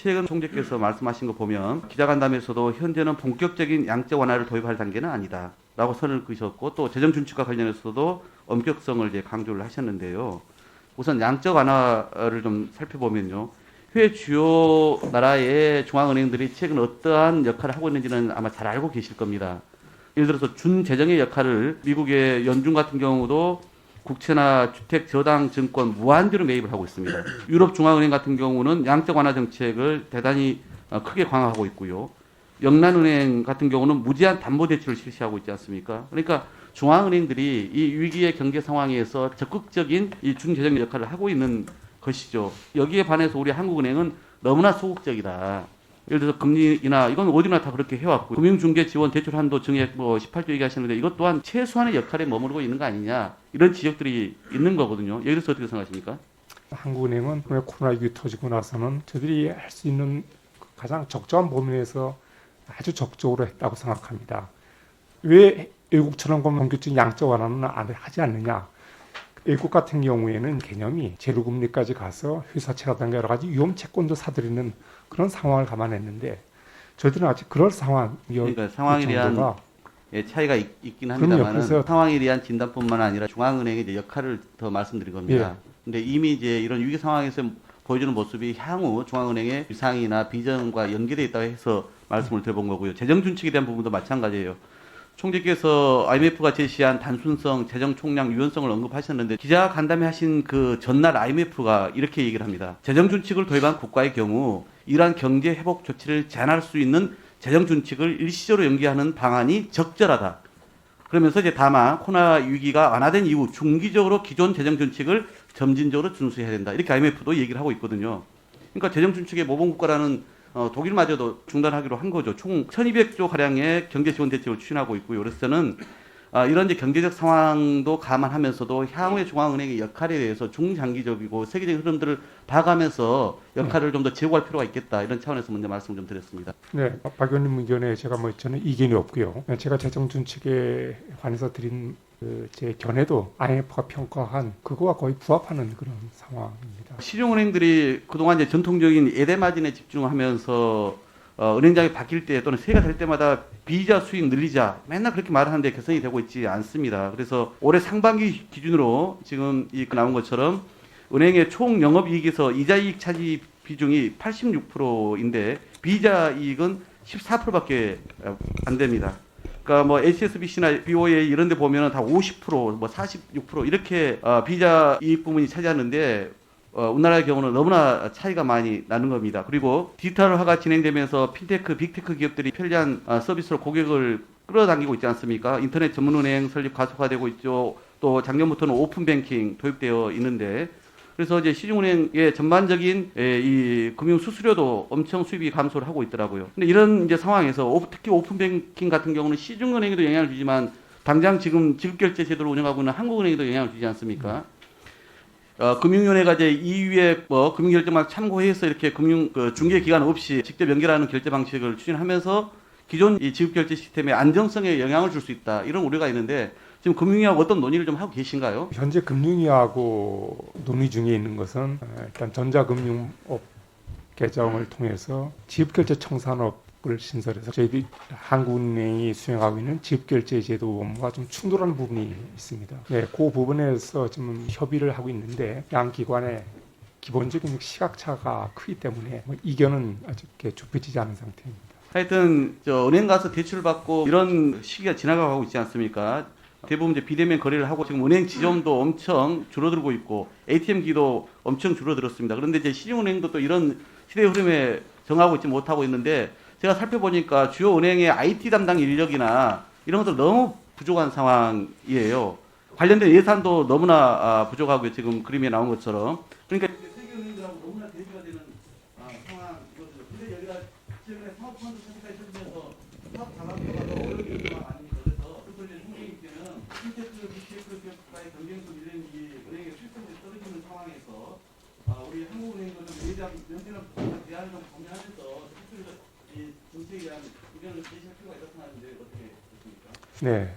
최근 총재께서 말씀하신 거 보면 기자간담회에서도 현재는 본격적인 양적 완화를 도입할 단계는 아니다라고 선을 그으셨고 또 재정 준칙과 관련해서도 엄격성을 이제 강조를 하셨는데요. 우선 양적 완화를 좀 살펴보면요. 해외 주요 나라의 중앙은행들이 최근 어떠한 역할을 하고 있는지는 아마 잘 알고 계실 겁니다. 예를 들어서 준재정의 역할을 미국의 연준 같은 경우도 국채나 주택, 저당, 증권 무한대로 매입을 하고 있습니다. 유럽 중앙은행 같은 경우는 양적 완화 정책을 대단히 크게 강화하고 있고요. 영란은행 같은 경우는 무제한 담보 대출을 실시하고 있지 않습니까? 그러니까 중앙은행들이 이 위기의 경제 상황에서 적극적인 이 준재정 역할을 하고 있는 것이죠. 여기에 반해서 우리 한국은행은 너무나 소극적이다. 예를 들어서 금리나 이건 어디나 다 그렇게 해왔고 금융중개 지원 대출 한도 증액 18조 얘기하시는데 이것 또한 최소한의 역할에 머무르고 있는 거 아니냐 이런 지적들이 있는 거거든요. 여기서 어떻게 생각하십니까? 한국은행은 코로나19 터지고 나서는 저들이 할 수 있는 가장 적정한 범위 내에서 아주 적극적으로 했다고 생각합니다. 왜 외국처럼 본격적인 양적 완화는 하지 않느냐? 외국 같은 경우에는 개념이 제로금리까지 가서 회사채라든가 여러 가지 위험 채권도 사들이는 그런 상황을 감안했는데 저희들은 아직 그럴 상황, 그러니까 상황에 대한 차이가 있긴 합니다만 상황에 대한 진단뿐만 아니라 중앙은행의 이제 역할을 더 말씀드린 겁니다. 그런데 이미 이제 이런 위기 상황에서 보여주는 모습이 향후 중앙은행의 위상이나 비전과 연계되어 있다고 해서 말씀을 드려본 거고요. 재정 준칙에 대한 부분도 마찬가지예요. 총재께서 IMF가 제시한 단순성, 재정 총량 유연성을 언급하셨는데 기자 간담회 하신 그 전날 IMF가 이렇게 얘기를 합니다. 재정 준칙을 도입한 국가의 경우 이러한 경제 회복 조치를 제한할 수 있는 재정 준칙을 일시적으로 연기하는 방안이 적절하다. 그러면서 이제 다만 코로나 위기가 완화된 이후 중기적으로 기존 재정 준칙을 점진적으로 준수해야 된다. 이렇게 IMF도 얘기를 하고 있거든요. 그러니까 재정 준칙의 모범국가라는 독일마저도 중단하기로 한 거죠. 총 1200조 가량의 경제 지원 대책을 추진하고 있고요. 그래서 저는 이런 이제 경제적 상황도 감안하면서도 향후의 중앙은행의 역할에 대해서 중장기적이고 세계적인 흐름들을 봐가면서 역할을 좀 더 제고할 필요가 있겠다. 이런 차원에서 먼저 말씀을 좀 드렸습니다. 네, 박 의원님 의견에 제가 저는 이견이 없고요. 제가 재정 준칙에 관해서 드린 제 견해도 IMF가 평가한 그거와 거의 부합하는 그런 상황입니다. 시중은행들이 그동안 이제 전통적인 예대 마진에 집중하면서 은행장이 바뀔 때 또는 새해가 될 때마다 비이자 수익 늘리자 맨날 그렇게 말하는데 개선이 되고 있지 않습니다. 그래서 올해 상반기 기준으로 지금 나온 것처럼 은행의 총 영업이익에서 이자이익 차지 비중이 86%인데 비이자 이익은 14%밖에 안 됩니다. 그러니까 뭐 HSBC나 BOA 이런 데 보면은 다 50%, 46% 이렇게 비이자 이익 부분이 차지하는데 우리나라의 경우는 너무나 차이가 많이 나는 겁니다. 그리고 디지털화가 진행되면서 핀테크, 빅테크 기업들이 편리한 서비스로 고객을 끌어당기고 있지 않습니까? 인터넷 전문은행 설립 가속화되고 있죠. 또 작년부터는 오픈뱅킹 도입되어 있는데 그래서 이제 시중은행의 전반적인 이 금융 수수료도 엄청 수입이 감소를 하고 있더라고요. 근데 이런 이제 상황에서 특히 오픈뱅킹 같은 경우는 시중은행에도 영향을 주지만 당장 지금 지급결제 제도를 운영하고 있는 한국은행에도 영향을 주지 않습니까? 금융위원회가 이제 이후에 금융결제만 참고해서 이렇게 중개기간 없이 직접 연결하는 결제 방식을 추진하면서 기존 이 지급결제 시스템의 안정성에 영향을 줄 수 있다. 이런 우려가 있는데 지금 금융위하고 어떤 논의를 좀 하고 계신가요? 현재 금융위하고 논의 중에 있는 것은 일단 전자금융업 개정을 통해서 지급결제 청산업을 신설해서 저희들이 한국은행이 수행하고 있는 지급결제 제도 업무가 좀 충돌하는 부분이 있습니다. 네, 그 부분에서 지금 협의를 하고 있는데 양 기관의 기본적인 시각차가 크기 때문에 이견은 아직 좁혀지지 않은 상태입니다. 하여튼 은행 가서 대출 받고 이런 시기가 지나가고 있지 않습니까? 대부분 이제 비대면 거래를 하고 지금 은행 지점도 엄청 줄어들고 있고 ATM기도 엄청 줄어들었습니다. 그런데 이제 시중은행도 또 이런 시대의 흐름에 정하고 있지 못하고 있는데 제가 살펴보니까 주요 은행의 IT 담당 인력이나 이런 것들 너무 부족한 상황이에요. 관련된 예산도 너무나 부족하고요. 지금 그림에 나온 것처럼. 그러니까 세계은행들하고 너무나 대비가 되는 상황이거든요. 근데 여기가 최근에 사업펀드 설치까지 해주면서 사업 자금화가 더 어려운 경우가 많습니다. 그래서 현재는 핀테크, 빅테크 기업과의 경쟁성 이런 은행의 실적이 떨어지는 상황에서 우리 한국은행도 좀 연대는 대안을 좀 검토하면서 실질적으로 이 정책에 대한 의견을 제시할 필요가 있다고 생각하는데 어떻게 보십니까? 네.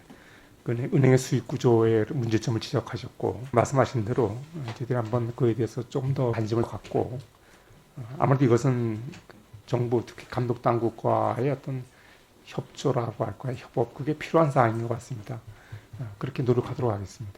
은행의 수익 구조의 문제점을 지적하셨고 말씀하신 대로 저희들이 한번 그에 대해서 좀 더 관심을 갖고 아무래도 이것은 정부 특히 감독 당국과의 어떤 협조라고 할까요? 협업 그게 필요한 사항인 것 같습니다. 그렇게 노력하도록 하겠습니다.